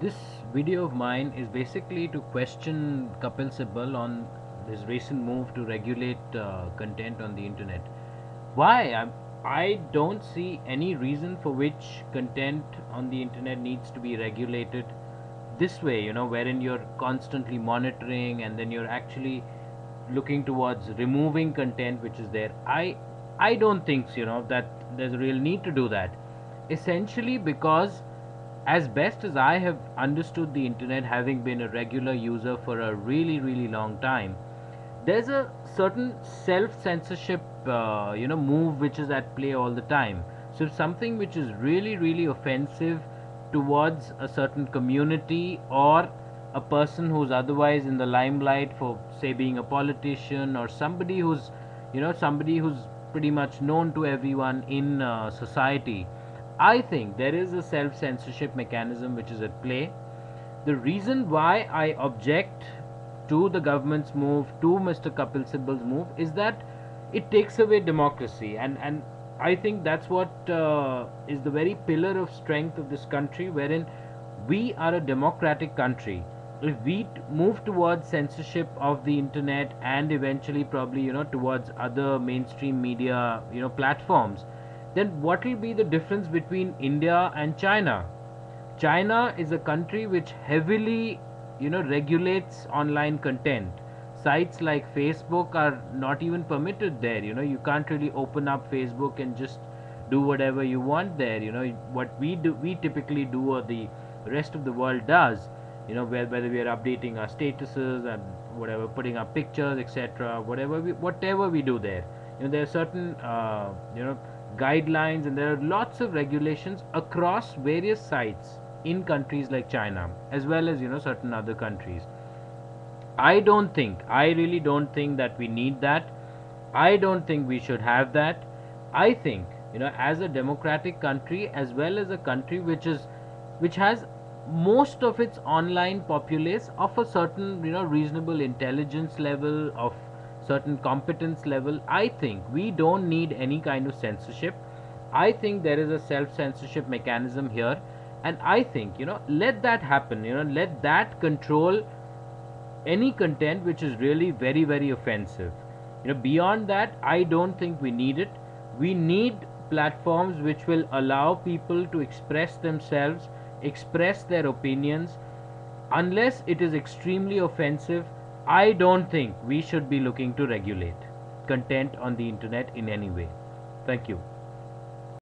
This video of mine is basically to question Kapil Sibal on his recent move to regulate content on the internet. Why? I don't see any reason for which content on the internet needs to be regulated this way, wherein you're constantly monitoring and then you're actually looking towards removing content which is there. I don't think, that there's a real need to do that. Essentially because as best as I have understood the internet, having been a regular user for a really, really long time, there's a certain self censorship, move which is at play all the time. So, if something which is really, really offensive towards a certain community or a person who's otherwise in the limelight for, say, being a politician or somebody who's pretty much known to everyone in society, I think there is a self censorship mechanism which is at play. The reason why I object to the government's move, to Mr. Kapil Sibal's move, is that it takes away democracy, and I think that's what is the very pillar of strength of this country, wherein we are a democratic country. If we move towards censorship of the internet and eventually probably towards other mainstream media platforms, then what will be the difference between India and China? China is a country which heavily, regulates online content. Sites like Facebook are not even permitted there. You can't really open up Facebook and just do whatever you want there. What we do, we typically do, or the rest of the world does. Whether we are updating our statuses and whatever, putting up pictures, etc. Whatever we do there. There are certain, guidelines, and there are lots of regulations across various sites in countries like China, as well as certain other countries. I really don't think that we need that. I don't think we should have that. I think, as a democratic country, as well as a country which has most of its online populace of a certain, reasonable intelligence level, of certain competence level, I think we don't need any kind of censorship. I think there is a self censorship mechanism here, and I think, let that happen. Let that control any content which is really very, very offensive. Beyond that, I don't think we need it. We need platforms which will allow people to express themselves, express their opinions. Unless it is extremely offensive, I don't think we should be looking to regulate content on the internet in any way. Thank you.